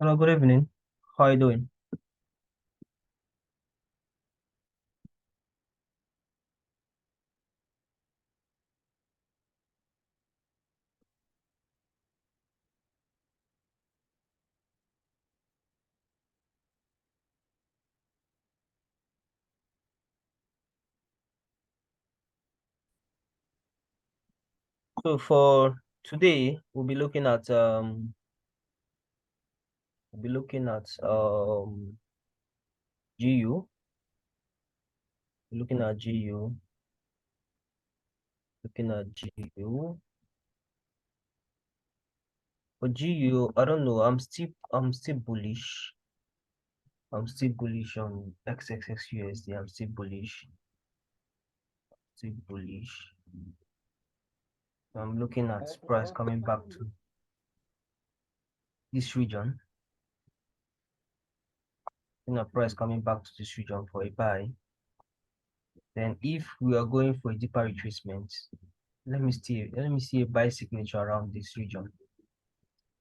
Hello, good evening. How are you doing? So for today, we'll be looking at GU, looking at GU, looking at GU. For GU, I don't know. I'm still bullish. I'm still bullish on XXXUSD. I'm still bullish. Still bullish. I'm looking at price coming back to this region. Looking at price coming back to this region for a buy. Then if we are going for a deeper retracement, let me see a buy signature around this region.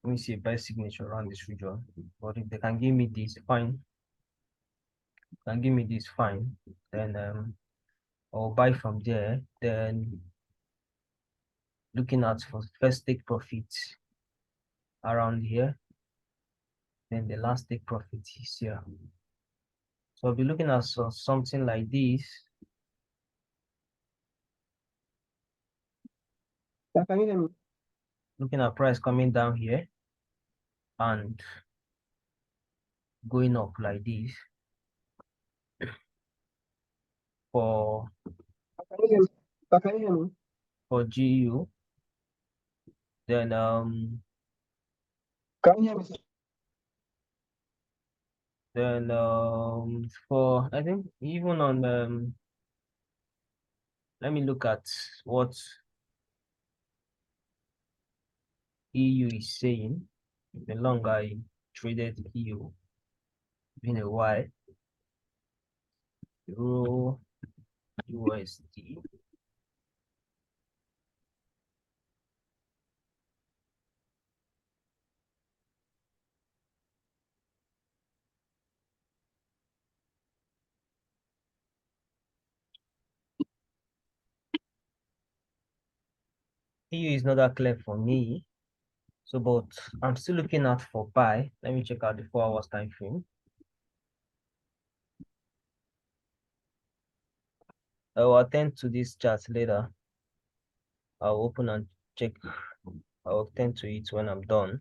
Let me see a buy signature around this region. But if they can give me this, fine. Can give me this, fine. Then I'll buy from there. Then looking at for first take profit around here. Then the last take profit is here. So I'll be looking at something like this. Can you hear me? Looking at price coming down here and going up like this for Can you hear me? Can you hear me? for GU. Then Can you hear me? for I think even on let me look at what EU is saying. The longer I traded EU, been a while. Euro USD. EU is not that clear for me. So, but I'm still looking out for buy. Let me check out the 4 hours time frame. I will attend to this chart later. I'll open and check. I'll attend to it when I'm done.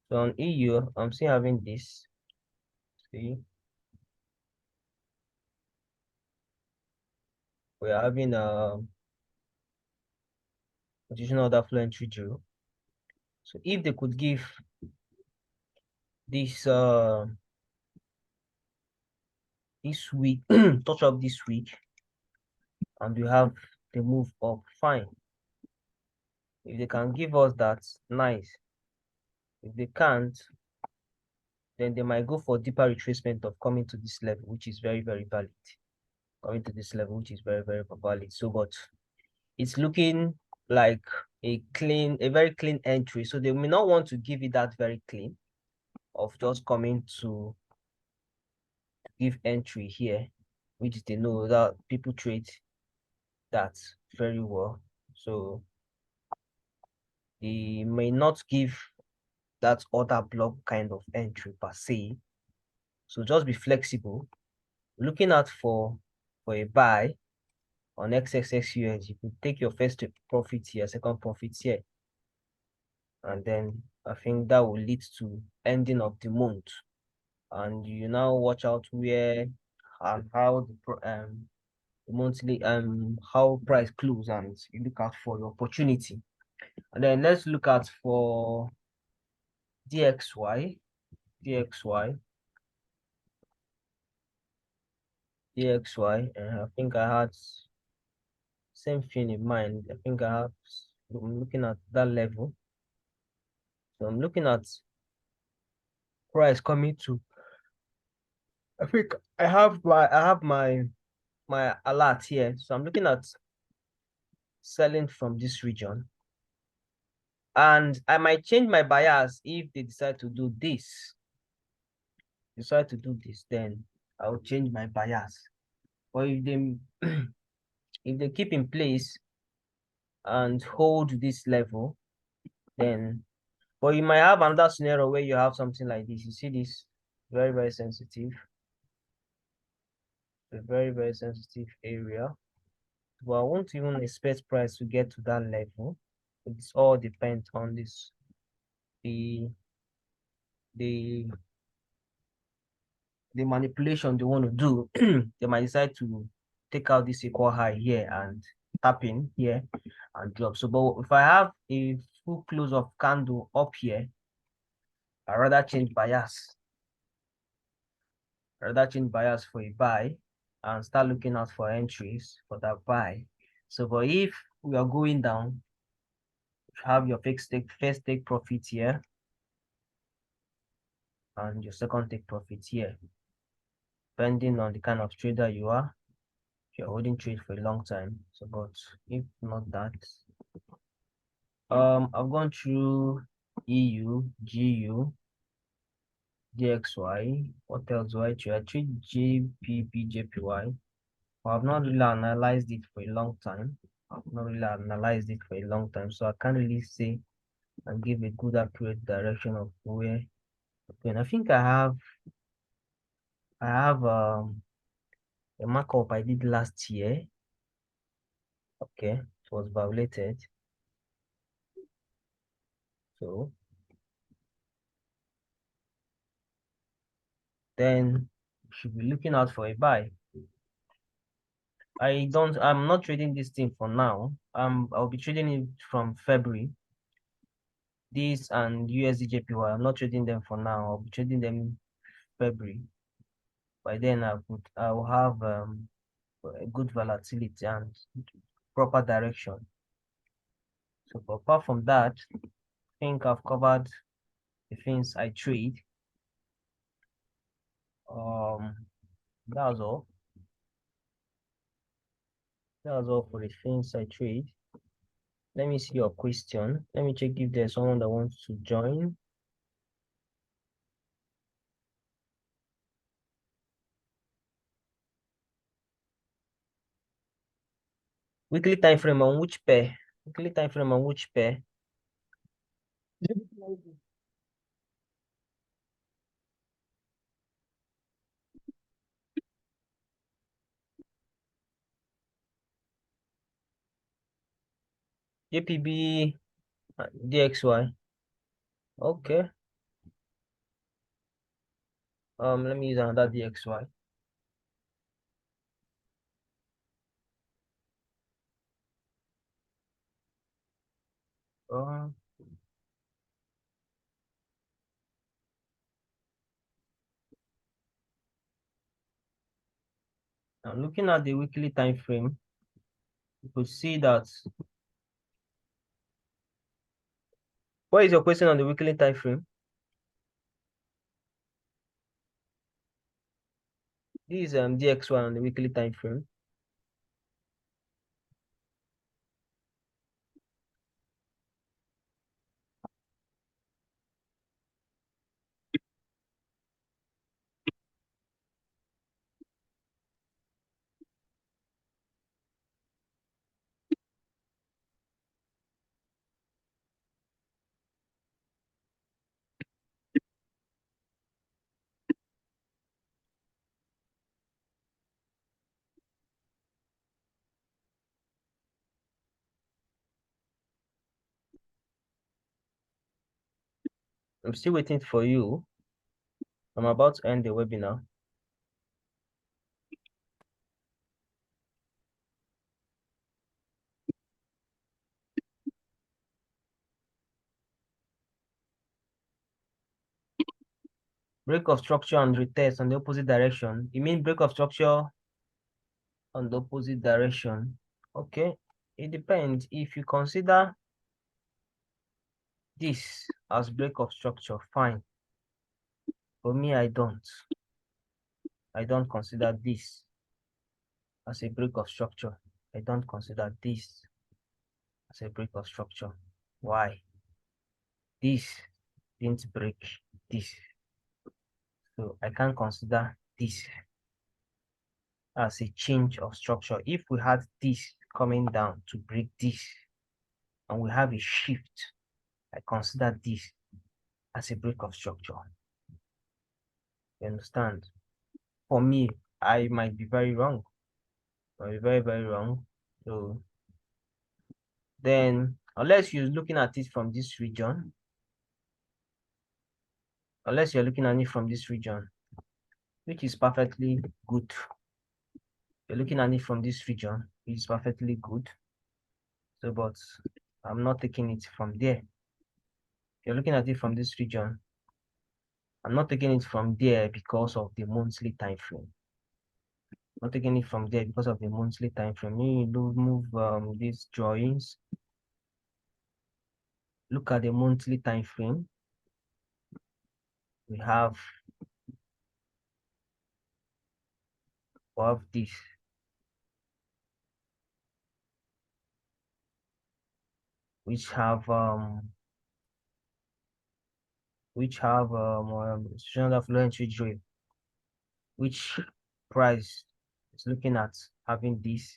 So on EU, I'm still having this. See, we are having a additional order flow entry due. So if they could give this this week touch up this week, and we have the move up, fine. If they can give us that, nice. If they can't, then they might go for deeper retracement of coming to this level, which is very, very valid. Coming to this level, which is very, very valid. So, but it's looking like a very clean entry. So they may not want to give it that very clean of just coming to give entry here, which they know that people trade that very well. So they may not give that other block kind of entry per se. So just be flexible. Looking out for a buy on XXXUS, you could take your first profit here, second profit here. And then I think that will lead to ending of the month. And you now watch out where and how the monthly how price close, and you look out for your opportunity. And then let's look at for DXY. DXY. I think I had same thing in mind. I'm looking at that level. So I'm looking at price coming to. I think I have my alert here. So I'm looking at selling from this region. And I might change my bias if they decide to do this. Then I'll change my bias. Or if they if they keep in place and hold this level, then but you might have another scenario where you have something like this. You see this very, very sensitive, a very, very sensitive area. But I won't even expect price to get to that level. It's all depends on this the the the manipulation they want to do. They might decide to take out this equal high here and tap in here and drop. So, but if I have a full close of candle up here, I rather change bias. For a buy and start looking out for entries for that buy. So, but if we are going down, you have your first take profit here and your second take profit here, depending on the kind of trader you are. If you're holding trade for a long time. So, but if not that, I've gone through EU, GU, DXY. What else do I trade? I trade GBPUSD. I've not really analyzed it for a long time. So I can't really say and give a good accurate direction of where. And I think I have a markup I did last year. Okay, it was violated. So then you should be looking out for a buy. I'm not trading this thing for now. I'll be trading it from February. This and USD JPY, I'm not trading them for now. I'll be trading them February. By then I will have a good volatility and proper direction. So apart from that, I think I've covered the things I trade. That was all. That was all for the things I trade. Let me see your question. Let me check if there's someone that wants to join. Weekly time frame on which pair? Weekly time frame on which pair? JPB DXY. Okay. Let me use another DXY. Uh, I'm looking at the weekly time frame. You could see that. What is your question on the weekly time frame? This is DXY on the weekly time frame. I'm still waiting for you. I'm about to end the webinar. Break of structure and retest on the opposite direction. You mean break of structure on the opposite direction? Okay. It depends. If you consider this as break of structure, fine. For me, I don't. I don't consider this as a break of structure. I don't consider this as a break of structure. Why? this didn't break this. So I can consider this as a change of structure. If we had this coming down to break this, and we have a shift, I consider this as a break of structure. You understand? For me, I might be very wrong. I might be very, very wrong. So then, unless you're looking at it from this region, which is perfectly good. You're looking at it from this region, which is perfectly good. So, but I'm not taking it from there. You're looking at it from this region. I'm not taking it from there because of the monthly time frame. I'm not taking it from there because of the monthly time frame. You move these drawings. Look at the monthly time frame. We have this. Which have standard fluent rate, which price is looking at having this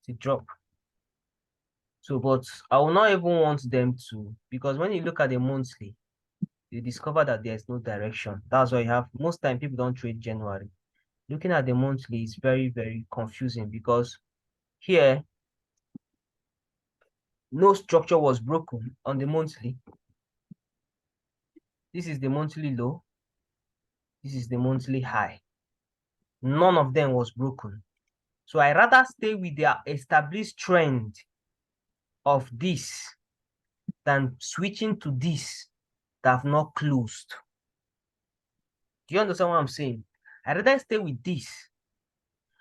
to drop. So, but I will not even want them to, because when you look at the monthly, you discover that there's no direction. That's why you have, most time people don't trade January. Looking at the monthly is very, very confusing, because here no structure was broken on the monthly. This is the monthly low. This is the monthly high. None of them was broken. So I rather stay with the established trend of this than switching to this that have not closed. Do you understand what I'm saying? I rather stay with this,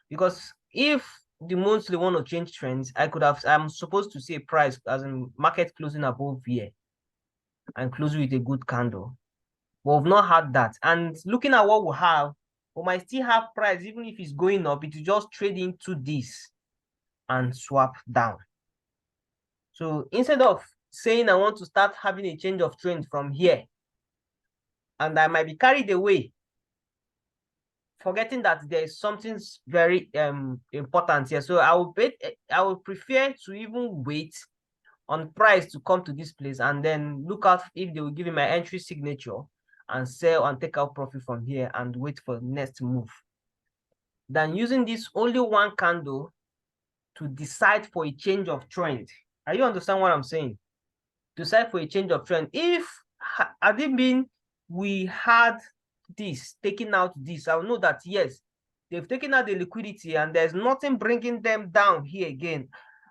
because if the monthly want to change trends, I'm supposed to see a price as in market closing above here and closing with a good candle. But we've not had that. And looking at what we have, we might still have price, even if it's going up, it will just trade into this and swap down. So instead of saying I want to start having a change of trend from here, and I might be carried away, forgetting that there is something very important here. So I will prefer to even wait on price to come to this place and then look out if they will give me my entry signature and sell and take out profit from here and wait for the next move, than using this only one candle to decide for a change of trend. Are you understand what I'm saying? Decide for a change of trend. If had it been we had this taking out this, I'll know that yes, they've taken out the liquidity and there's nothing bringing them down here again.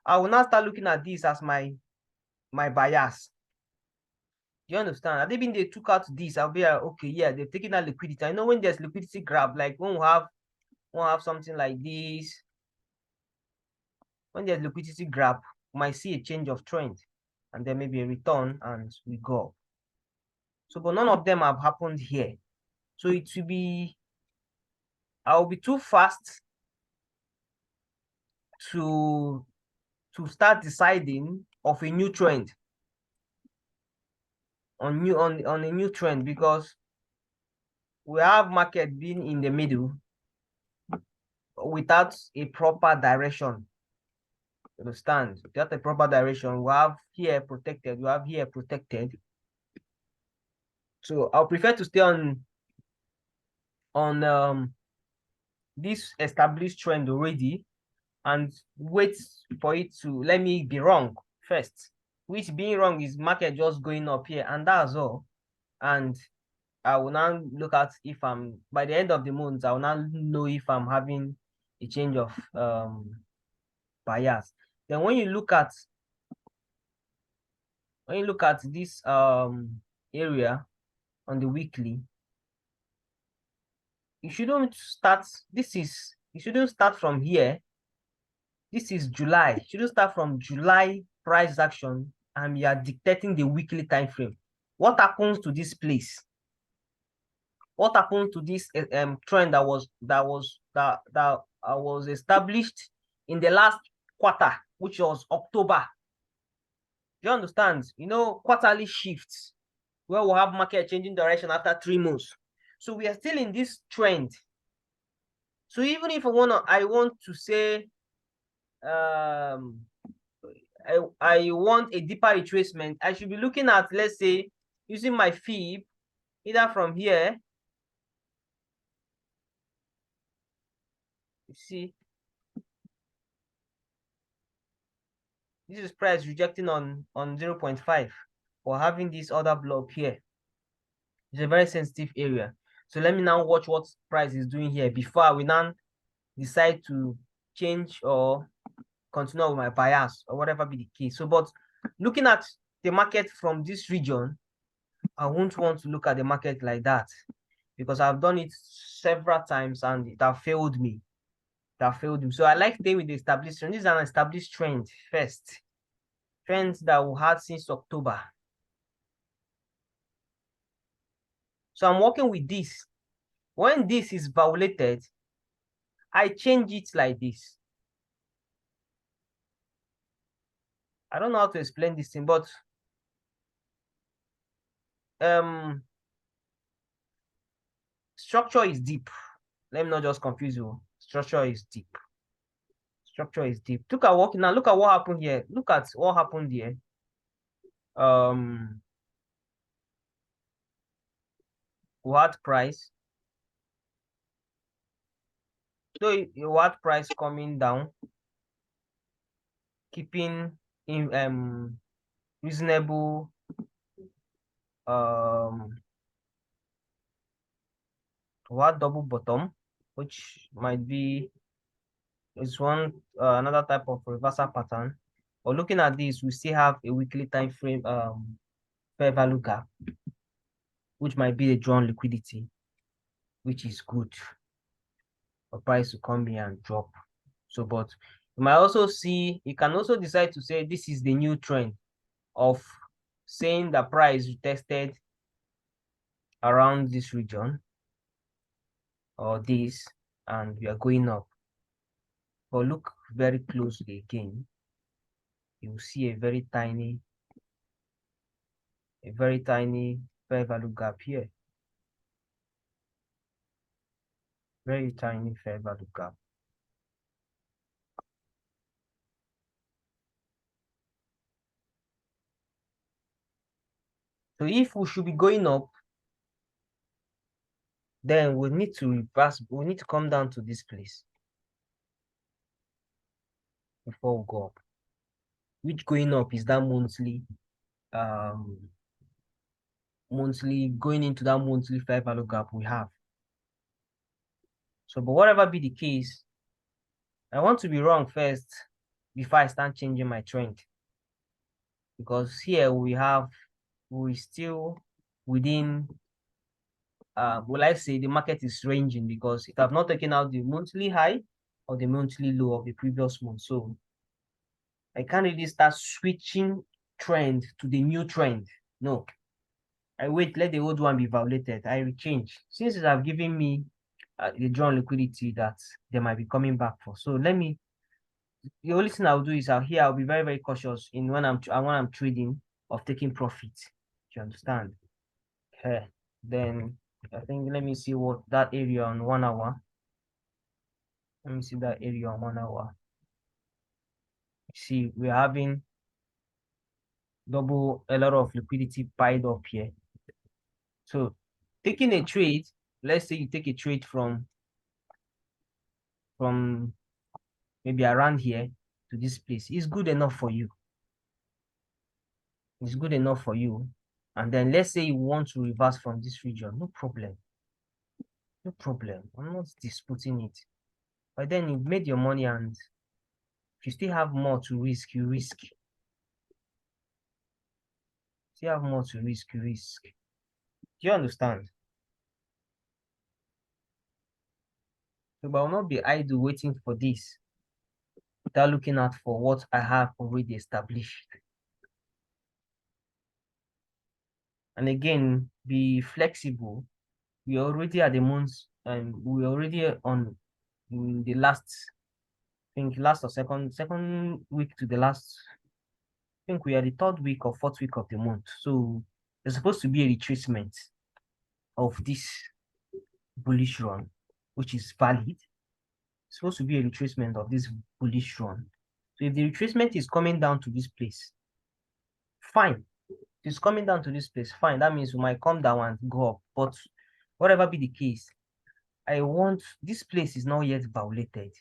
I will now start looking at this as my bias. Do you understand? Had it been they took out this, I'll be like, okay, yeah, they've taken out liquidity. I know when there's liquidity grab, like when we have something like this, when there's liquidity grab, we might see a change of trend and then maybe a return and we go. So, but none of them have happened here. So it will be, I'll be too fast to start deciding of a new trend on a new trend, because we have market being in the middle without a proper direction. Understand? Without a proper direction, we have here protected, we have here protected. So I'll prefer to stay on this established trend already and wait for it to let me be wrong first, which being wrong is market just going up here, and that's all. And I will now look at if I'm, by the end of the month, I will now know if I'm having a change of bias. Then when you look at this area on the weekly, you shouldn't start from here. This is July. You shouldn't start from July price action and you are dictating the weekly time frame. What happens to this place? What happened to this trend that was established in the last quarter, which was October? Do you understand? You know, quarterly shifts where we'll have market changing direction after 3 months. So we are still in this trend. So even if I want to say I want a deeper retracement, I should be looking at, let's say, using my fib either from here. You see, this is price rejecting on 0.5 or having this other block here. It's a very sensitive area. So let me now watch what price is doing here before we now decide to change or continue with my bias or whatever be the case. So, but looking at the market from this region, I won't want to look at the market like that because I've done it several times and it have failed me. That failed me. So I like staying with the established trend. This is an established trend first. Trends that we had since October. So I'm working with this. When this is violated, I change it like this. I don't know how to explain this thing, but structure is deep. Let me not just confuse you. Structure is deep. Structure is deep. Look at what now. Look at what happened here. Look at what happened here. What price? So what price coming down, keeping in reasonable what double bottom, which might be is one another type of reversal pattern. But looking at this, we still have a weekly time frame fair value gap, which might be the drawn liquidity, which is good for price to come here and drop. So, but you might also see, you can also decide to say this is the new trend of saying the price tested around this region or this, and we are going up. But look very closely again, you will see a very tiny fair value gap here. Very tiny fair value gap. So if we should be going up, then we need to reverse, we need to come down to this place before we go up. Which going up is that monthly going into that monthly fair value gap we have. So, but whatever be the case, I want to be wrong first before I start changing my trend. Because here we still within will I say the market is ranging because it have not taken out the monthly high or the monthly low of the previous month. So I can't really start switching trend to the new trend. No. I wait, let the old one be violated. I will change. Since it have given me the drawn liquidity that they might be coming back for. So let me, the only thing I'll do is I'll be very, very cautious in when I'm trading of taking profit. Do you understand? Okay. Then I think let me see what that area on 1 hour. Let me see that area on 1 hour. See, we're having a lot of liquidity piled up here. So taking a trade, let's say you take a trade from maybe around here to this place, is good enough for you. It's good enough for you. And then let's say you want to reverse from this region, no problem. No problem. I'm not disputing it. But then you've made your money and if you still have more to risk, you risk. Still have more to risk, you risk. Do you understand? So, but I will not be idle waiting for this without looking out for what I have already established. And again, be flexible. We already at the month and we already on the last, I think last or second week to the last think we are the 3rd week or 4th week of the month. So there's supposed to be a retracement of this bullish run, which is valid. It's supposed to be a retracement of this bullish run. So if the retracement is coming down to this place, fine. If it's coming down to this place, fine. That means we might come down and go up. But whatever be the case, I want this place is not yet violated.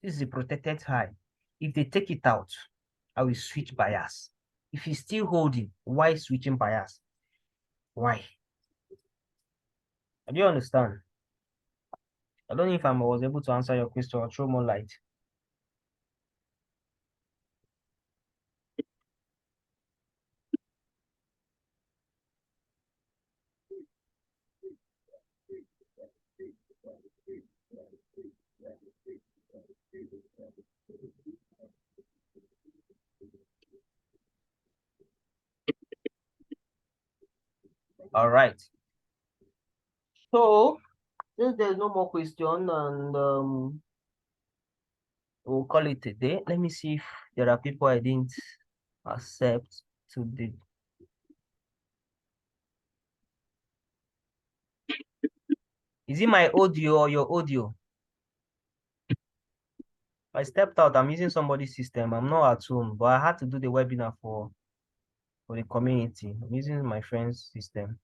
This is a protected high. If they take it out, I will switch bias. If it's still holding, why switching bias? Why? Do you understand? I don't know if I was able to answer your question or throw more light. All right. So since there's no more question and we'll call it a day. Let me see if there are people I didn't accept today. Is it my audio or your audio? I stepped out. I'm using somebody's system. I'm not at home, but I had to do the webinar for the community. I'm using my friend's system.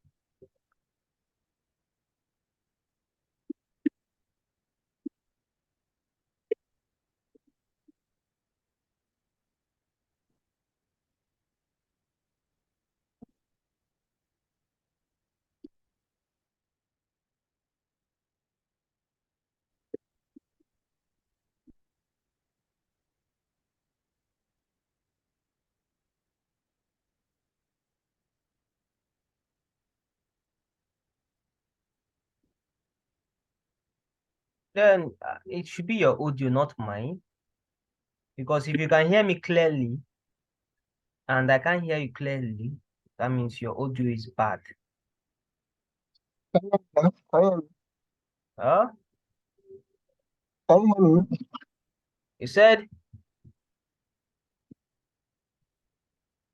Then it should be your audio, not mine. Because if you can hear me clearly and I can't hear you clearly, that means your audio is bad. Can you hear me? Huh? Can you hear me? You said